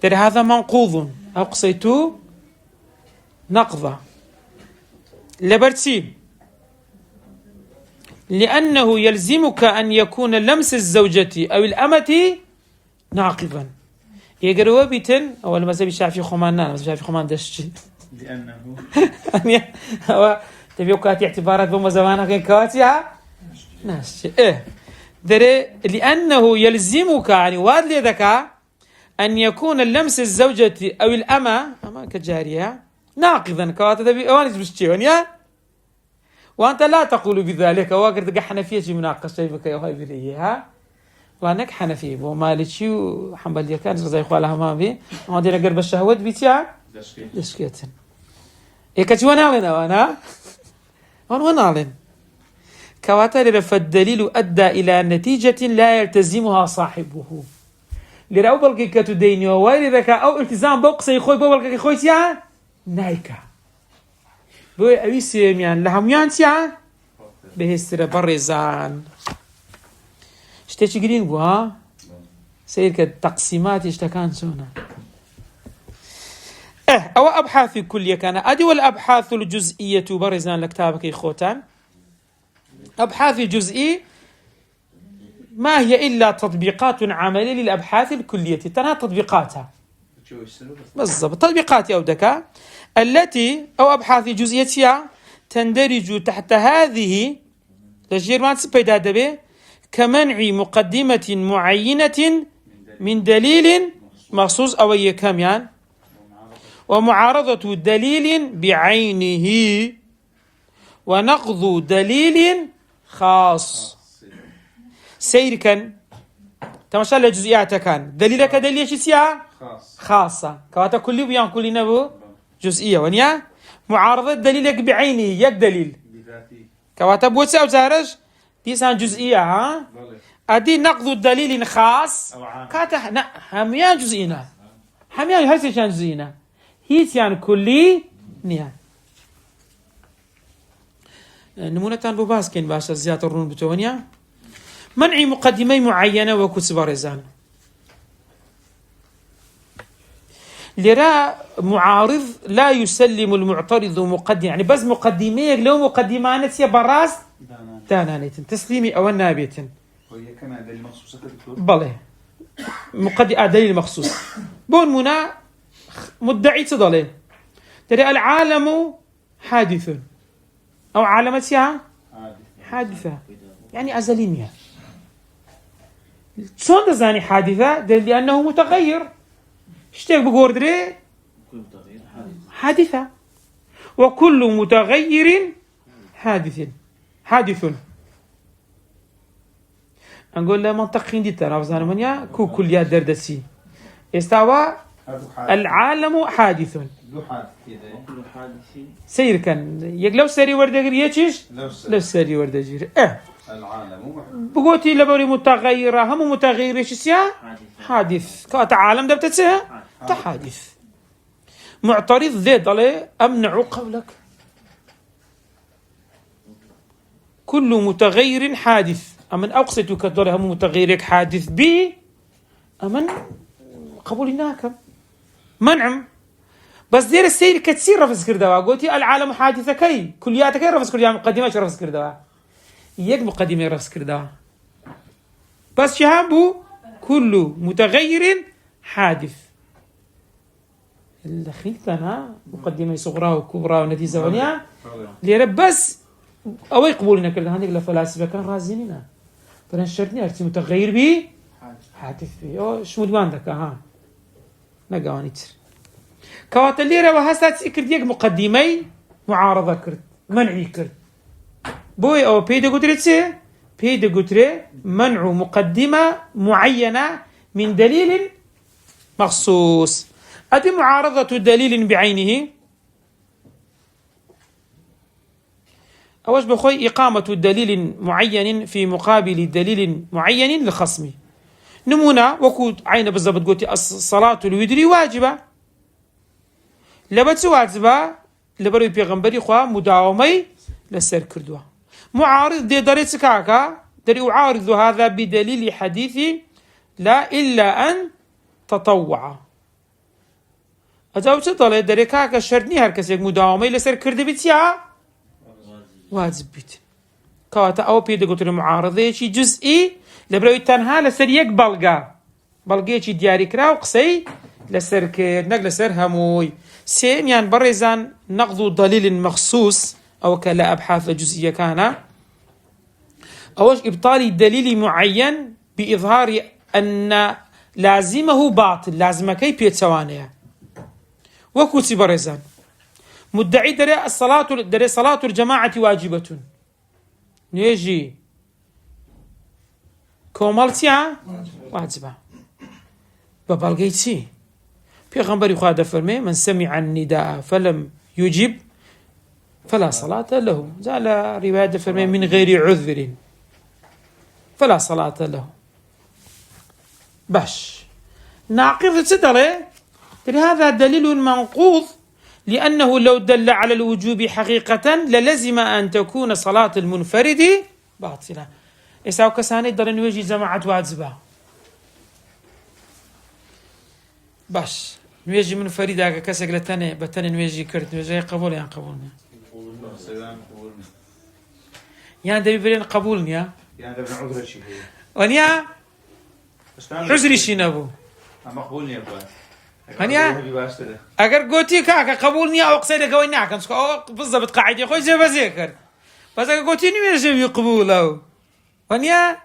ترى هذا منقوض أو قصيتو نقضة لبرتي لأنه يلزمك أن يكون لمس الزوجة أو الأمة ناقضا يقروا بيتن أول ما زبي شافي خمانان ما شافي خمان دشتي لأنه هو تبي كاتي اعتبارات بما زمانها كان كاتيها ناس دري لأنه يلزمك يعني واد لذكاء أن يكون اللمس الزوجة أو الأمة أما كجارية ناقضا كواتا تبي أوانيس بشتيون يا وأنت لا تقول بذلك واقر تقع حنفية مناقشة بك يا هاي بريها وأنك حنفي ومالكي وحنبلية كان زي خوالها ما بي ما دينا قرب الشهوات بيتيا دشكيتن إيه كتوانا لنا وانا نالين كواتا فالدليل أدى إلى نتيجة لا يلتزمها صاحبه لرأو بلقي كتديني ووالي ذكا أو التزام بوقسي يخوي بلقي خويتيا نايكا بوي أبيسيم يعني لهميان تيا بهستر برزان اشتيش قرين بو ها سير كالتقسيمات اشتكان سونا أو أبحاث كلية كان أدي والأبحاث الجزئية برزان لكتابك إخوتان أبحاث جزئي ما هي إلا تطبيقات عملية للأبحاث الكلية تنها تطبيقاتها بالضبط تطبيقات أو دكا التي أو أبحاث جزئية تندرج تحت هذه تشجير ما تسبيدها دبي كمنع مقدمة معينة من دليل مخصوص أو يكميان ومعارضة دليل بعينه ونقض دليل خاص سير كان تمشى لجزئيات كان دليلك دليل شيء خاصة كواتا كل بيان كل نبو جزئية ونيا معارضة دليلك بعينه يك دليل كواتا بوتس أو زارج ديسان جزئية ها أدي نقض دليل خاص كاتا هميان جزئينا هميان هرسي شان جزئينا هيتيان كلي نيا نمونة بباسكين باشا زيادة الرون بتونيا منع مقدمي معينة وكتب رزان لرا معارض لا يسلم المعترض مقدم، يعني بس مقدمية لو مقدمانة براس دانانيت تسليمي أو النابية وهي كان دليل مخصوصة دكتور. بله دليل مخصوص بون منا مدعي تضله ترى العالم حادث أو عالمتها حادثة يعني أزليمية. شلون تزاني حادثة؟ لأنه متغير. اشتاق بقوردري حادثة، وكل متغير حادث. نقول له منطقين دي ترى بزانو منيا كليات دردسي استوى العالم حادث. له حادث كده. سير كان يقلو سري وردقر يتش لو سري وردقر العالم بقوتي لبوري متغيرة هم متغير ايش سيا حادث كات عالم دبتتها تحادث. معترض ذي ضلي أمنع قولك كل متغير حادث. أمن أقصد كدور هم متغيرك حادث بي أمن قبولناك منعم بس دير السير كتسير رفض كردوا قلتي العالم حادثة كي كلياتك رفض كردوا مقدمة رفض كردوا يك مقدمة رفض كردوا بس شهابو كل متغير حادث. الخيطنا مقدمة صغرى وكبرى ونتيجة ونيا ليرب بس أو يقبلنا كل هذه الفلاسفة كان رازيننا فنشرتني أرتي متغير به حادث به أو شو مدوانك ها نجاونيتر كوات الليرة وهسات كرديك مقدمي معارضة كرد منعي كرد بوي أو بيدا قدرتي منع مقدمة معينة من دليل مخصوص. أدي معارضة دليل بعينه أوش بخوي إقامة دليل معين في مقابل دليل معين لخصمي. نمونا وكود عين بالضبط قلتي الصلاة الوتر واجبة لبت واجبة لبروي بيغمبري خوا مداومي لسر كردوا. معارض دي دريت كاكا دري أعارض هذا بدليل حديثي لا إلا أن تطوع. أجاو تطلع دري كاكا شرطني هركس يك مداومي لسر كرد بيتيا واجب بيت كواتا أو بيد قلت المعارضة شي جزئي لبروي تنها لسر يك بلغي شي دياري كرا وقصي لسر كير نقل لسر هموي سين يعني برزان نقض دليل مخصوص أو كلا أبحاث جزئية كان أوش إبطال دليل معين بإظهار أن لازمه باطل لازم كي بيتسوانيا وكوتي برزان مدعي دري صلاة الجماعة واجبة نيجي كومالتيا واجبة ببالغيتي بيغمبري خاده فرمي من سمع النداء فلم يجب فلا صلاة له. زال رواية فرمي من غير عذر فلا صلاة له. باش ناقض تدري هذا دليل منقوض لأنه لو دل على الوجوب حقيقة للزم أن تكون صلاة المنفرد باطلة. إساو كساني درن ويجي جماعة واجبة باش نويجي منفردة كسك لتاني بتاني نويجي كرت نويجي قبول يعني قبولنا يعني دبي برين قبولني يعني دبي عذر شيء ونيا عذري شي نبو مقبولني أبغى هنيا أجر قوتي كاكا قبولني أو قصيدة قوينا كم سكوا بالضبط قاعد يخوي زي بذكر بس أجر قوتي نويجي يقبوله ونيا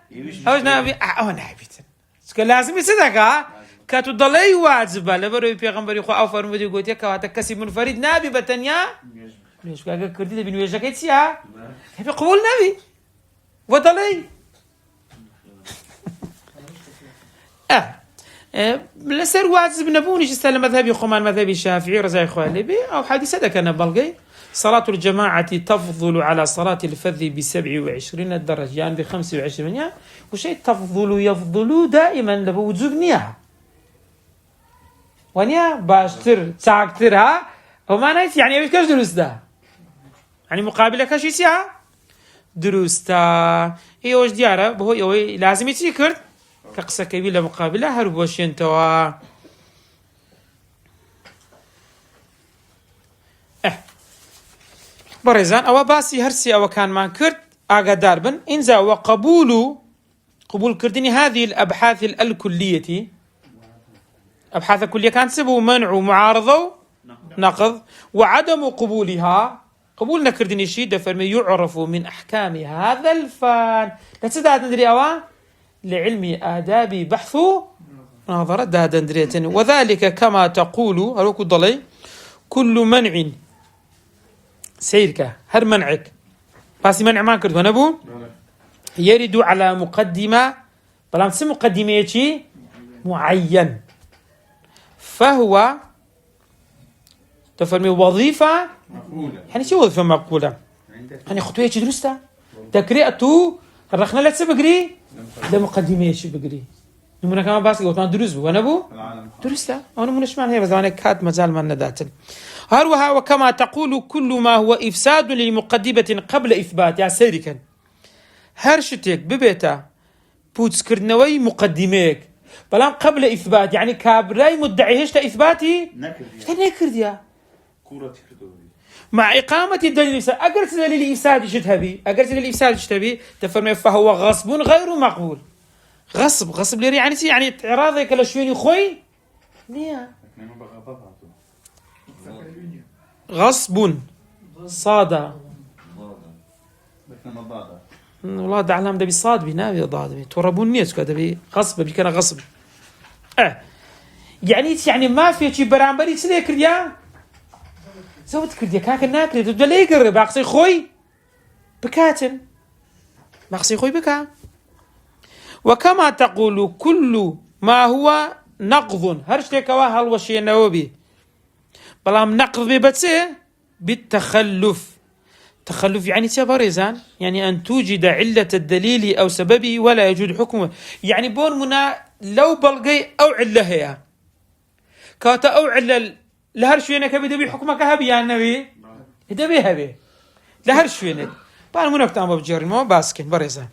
أوش نبي نبيتن سكوا لازم يصدق كاتو ضلي واجبة لبروي بيغمبري خو أو فرمودي قوتي كواتا كسي منفرد نبي بتنيا ليش كاكا كردي تبي نويجي كيتيا تبي قبول نبي وضلي لسر واجب نبوني جسال مذهبي خمان مذهبي الشافعي رزاي خوالبي أو حديث هذا كان بلغي صلاة الجماعة تفضل على صلاة الفذ ب27 درجة يعني ب25 يعني وشيء تفضل يفضل دائما لبوجوب نية ونيا باشتر تاكترها وما نايت يعني ايش كاش دروستا يعني مقابله كاش يسيا دروستا ايوش دياره بهو يوي لازم يتيكر كقصه كبيره مقابله هربوشين توا بەڕێزان ئەوە باسی هەرسی ئەوە کانمان کرد ئاگادار بن ئینجا قبول كردني هذه الأبحاث الكلية أبحاث كلية كانت سبب منع ومعارضة نقض وعدم قبولها قبول نكردني شيء دفرمي يعرف من أحكام هذا الفن لا تدعى ندري أوا لعلم آداب بحث نظرة دادا ندريتن وذلك كما تقول هلوكو ضلي كل منع سيرك هر منعك باسي منع ما كرد ونبو يرد على مقدمة بلام تسمى مقدمة شيء معين فهو تفرمي وظيفة مقبولة يعني شو وظيفة مقبولة يعني خطوة شيء درسته تقرأته رخنا لا تسبقري ده مقدمة شيء بقري نمونا كمان باس قلت ما دروس وانا بو العالم درسته انا منش معنى هي بس انا كات مجال ما نداتن هروها وكما تقول كل ما هو افساد لمقدمة قبل اثبات يا سيركن هرشتك ببيتا بوتس كردنوي مقدميك بلام قبل اثبات يعني كابراي مدعي هشتا اثباتي نكر شنو كرديا كورة كردوي مع إقامة الدليل الإفساد أقرت دليل الإفساد شتهبي أقرت دليل الإفساد شتهبي تفرمي فهو غصب غير مقبول غصب ليري يعني اعراضك لشويني خوي نيا لكن بقى بضعته غصب صادا لكن مضاضة والله ده علام ده بصاد بنابي ضاد تربون نيت كده بي غصب بكنا غصب يعني ما في شيء برامبري تليك يا زود كرديا كاك ناكل تبدا لي يقرب باقصي خوي بكاتن باقصي خوي بكا وكما تقول كل ما هو نقض هرشتك واهل وشي النوبي بلام نقض ببتسه بالتخلف تخلف يعني تبرزان يعني أن توجد علة الدليل أو سببه ولا يوجد حكمه يعني بون منا لو بلغي أو علة هي كاتا أو علة لهر شوينك بدبي حكمك هبي يا النبي دبي هبي لهر شوينك بان منك تام بجري ما باسكن برزان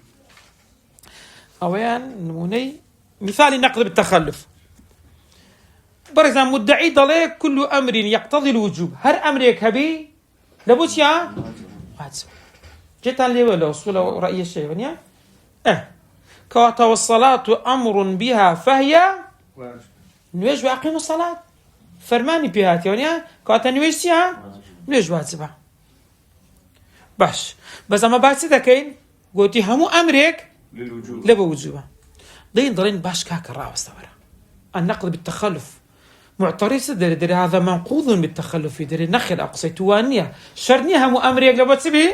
أويان نموني مثال النقد بالتخلف برزان مدعي ضليك كل أمر يقتضي الوجوب هر أمرك هبي لابد يا واجب جيت على ولا وصول رأي الشيء ونيا كاتا والصلاة أمر بها فهي واجب نويج وأقيم الصلاة فرماني بها تيونيا كاتا نويجتها نويج واجبها باش بس أما بعد سيدا كين قلتي همو أمرك للوجوب لبا وجوبها ضلين باش كاك الرأى واستورا النقد بالتخلف معترف دري هذا منقوض بالتخلف دري نخل أقصي توانية شرنيها مؤمريك لبتسبي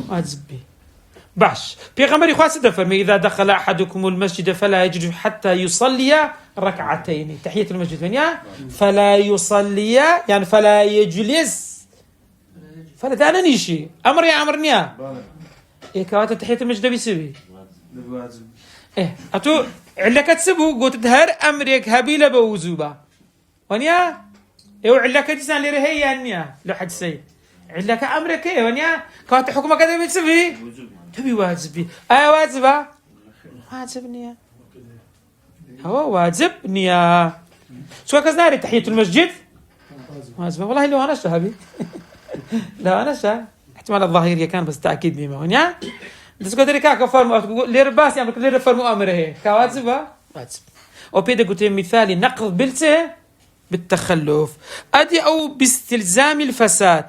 أجبي باش بيغمري خاصة فرمي إذا دخل أحدكم المسجد فلا يجد حتى يصلي ركعتين تحية المسجد فنيا فلا يصلي يعني فلا يجلس فلا دانا نيشي أمر يا أمرنيا إيه كواتا تحية المسجد بيسبي للواجب إيه أتو علك تسبو قلت دهر أمريك هبيلة بوزوبة ونيا يو علك تسان لي هي انيا لو حد سي علك امرك ايه ونيا كانت حكمك هذا بتسوي تبي واجبي واجبه واجبني هو واجبني شو كزناري تحية المسجد واجبه والله لو انا شهبي لا انا شا احتمال الظاهرية كان بس تاكيد بما ونيا بس قدري كاك فرم لير باس يعني لير فرم امره هي كواجبه واجب وبيدا قلت مثالي نقض بلته بالتخلف أدي أو باستلزام الفساد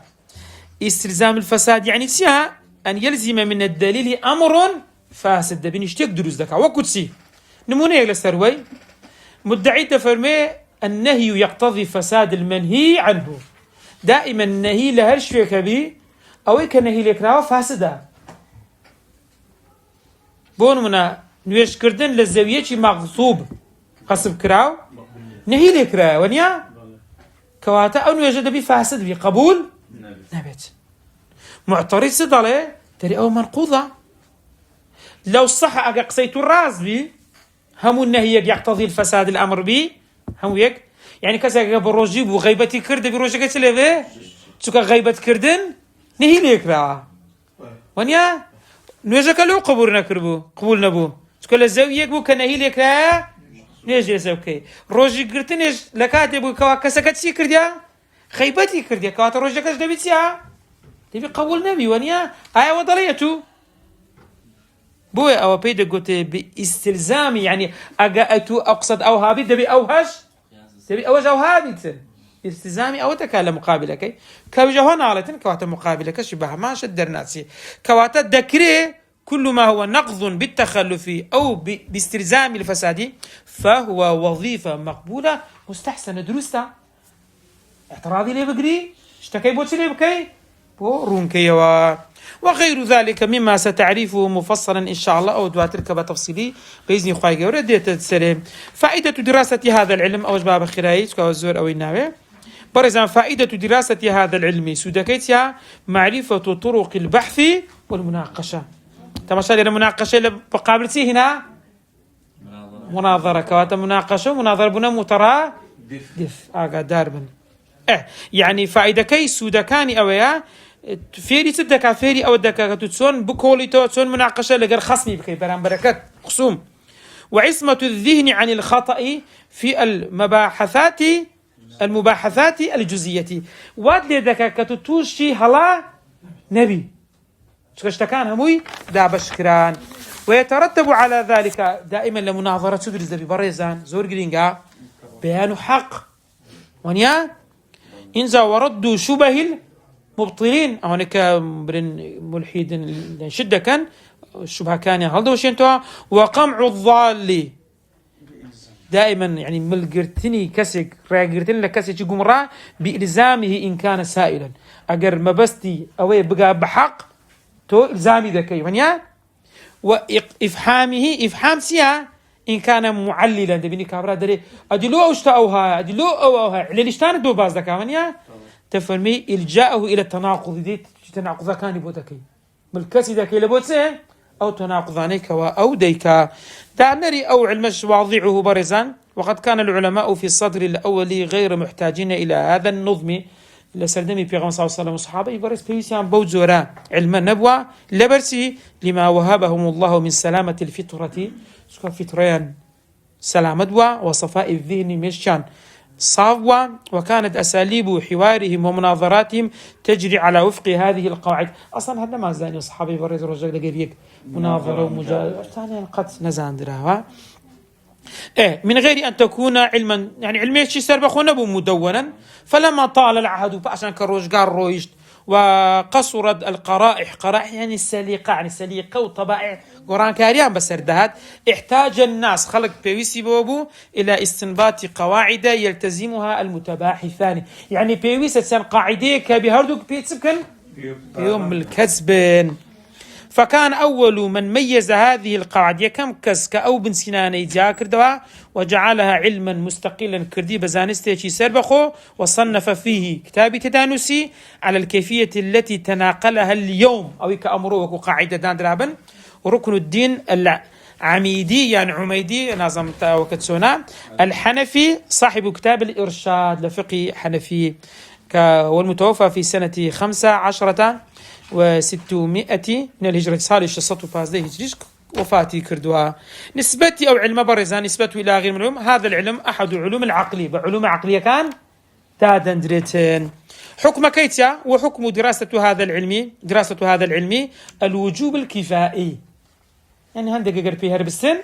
استلزام الفساد يعني سيها أن يلزم من الدليل أمر فاسد ده بنشتك دروس دكا وكتسي نمونه لسروي مدعي تفرمي النهي يقتضي فساد المنهي عنه دائما النهي لهرش في كبي أو كنهي لكراو فاسدا بون منا نويش كردن للزاوية مغصوب قصب كراو نهي لكرا ونيا كواتا أو نوجد بي فاسد بي قبول نبت معترض صدله تري أو منقوضة لو صح أقصيت الراس بي هم النهي يقتضي الفساد الأمر بي هم يك يعني كذا بروجيب وغيبتي كرد بروجك تلبه تك غيبة كردن نهي لكرا ونيا نوجك لو قبول نكربو قبول نبو تقول الزاوية بو كنهي لكرا نيجي يسوي روجي قرتنيش لكاتب كوا كسكت سي كرديا خيبتي كرديا كوا روجي كاش دبيتيا تبي قبول نبي ونيا آية وضليته بوي أو بيدا قلت باستلزامي يعني أجأتو أقصد أو هابي تبي أوهش تبي أوهش أو هابي استلزامي أو تكالم مقابلة كي كوجهنا على كواتا مقابلة كشبه ما شدر ناسي كواتا ذكري كل ما هو نقض بالتخلف أو باستلزام الفساد فهو وظيفة مقبولة مستحسنة درستا اعتراضي لي بقري اشتكي بوتي لي بكي بورونكي وغير ذلك مما ستعرفه مفصلا إن شاء الله أو دواتركب تفصيلي بإذن خواهي ورديت السلام. فائدة دراسة هذا العلم أو جباب خرايج كوزور أو الناوي برزان فائدة دراسة هذا العلم سودكيتيا معرفة طرق البحث والمناقشة. تماشى المناقشة بقابلتي هنا مناظرة كواتا مناقشة مناظرة بنا مترا دف داربن يعني فائدة كي سودكاني أويا فيري تدكا فيري أو دكا تسون بكولي تسون مناقشة لغير خصمي بكي بران بركات خصوم وعصمة الذهن عن الخطأ في المباحثات الجزئية واد لي دكا كتوشي هلا نبي شكشتكان هموي دا بشكران ويترتب على ذلك دائما لمناظرة سدرز دبي بريزان زور جرينجا بيان حق ونيا إنزا وردوا شبه المبطلين هناك ملحد شدة كان الشبهة كان هل وشينتوا وقمع الضال دائما يعني ملقرتني كسك راقرتني لكسك جمرة بإلزامه إن كان سائلا أجر ما بستي أوي بقى بحق تو إلزامي ذكي ونيا وإفحام سيا إن كان معللا دبني كابرا دري أدلو أوها علشتان دو باز ذكا ونيا تفهمي إلجاءه إلى التناقض دي تناقض كان بوتكي ملكسي ذكي لبوتسه أو تناقضانيك أو ديكا دعنري أو علمش واضعه برزان وقد كان العلماء في الصدر الأول غير محتاجين إلى هذا النظم لسردمي بيغمبر صلى الله عليه وسلم وصحابه برس بيسيان بوزورا علم النبوة لبرسي لما وهبهم الله من سلامة الفطرة سكا فطريان سلامة وصفاء الذهن مشان صافوا وكانت أساليب حوارهم ومناظراتهم تجري على وفق هذه القواعد. أصلا هذا ما زاني أصحابي برز رجل لقريك مناظرة ومجادلة ثانيا قد نزان دراها من غير أن تكون علما يعني علمي شي سربخ ونبو مدونا فلما طال العهد فعشان كروج قال رويشت وقصرت قرائح يعني السليقة يعني السليقة وطبائع قرآن كاريان بسردهات احتاج الناس خلق بيويسي بوبو إلى استنباط قواعد يلتزمها المتباحثان يعني بيويسة سن قاعدة كبهردوك بيتسكن يوم الكسبين فكان أول من ميز هذه القواعد يكم كسك أو بن سناني جاكر دوا وجعلها علما مستقلا كردي بزانستي سربخو وصنف فيه كتاب تدانسي على الكيفية التي تناقلها اليوم أو كأمروك قاعدة داندرابن وركن الدين العميدي يعني عميدي نظم وكتسونا الحنفي صاحب كتاب الإرشاد لفقه حنفي والمتوفى في سنة 15 و600 من الهجرة صار شصته فازده هجريش وفاتي كردوا نسبتي أو علم برزان نسبته إلى غير من العلوم هذا العلم أحد علوم العقلية بعلوم عقلية كان تادندريتين حكم كيتيا وحكم دراسة هذا العلم الوجوب الكفائي يعني هندق قرب فيها بالسن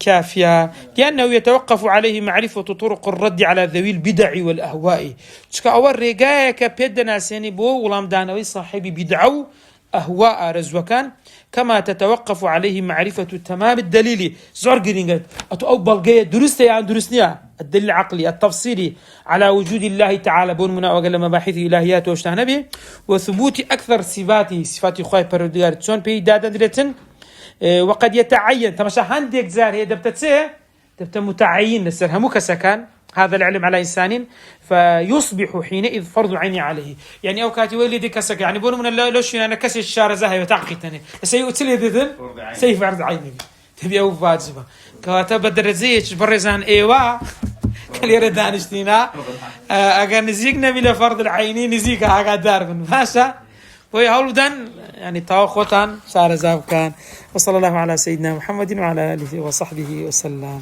كافية لأنه يتوقف عليه معرفة طرق الرد على ذوي البدع والأهواء تشكا أول رجاء كبيدنا سيني بو ولام دانوي صاحبي بدعو أهواء رزوكان كما تتوقف عليه معرفة تمام الدليل زرقرينغت أو بلغية درست يعني درسنيا الدليل العقلي التفصيلي على وجود الله تعالى بون منا وقال مباحث إلهيات واشتهنا به وثبوت أكثر صفات خواهي برديار تسون بي دادا دريتن وقد يتعين تمشى هنديك زار هي دبت متعين نسرها مكسكان هذا العلم على إنسان فيصبح حينئذ فرض عيني عليه يعني أو كاتي ويلي دي كسك يعني بقول من الله لوش أنا كسر الشارع زاهي وتعقيتني سيؤتلي ذن سيف عرض عيني تبي أو فاجبة كاتب بدرزيش برزان إيوا كل يردان اشتينا أجا نزيقنا بلا فرض العيني نزيق هذا دار من ماشى ويهولدن يعني تواخوتان صار زاب كان وصلى الله على سيدنا محمد وعلى آله وصحبه وسلم.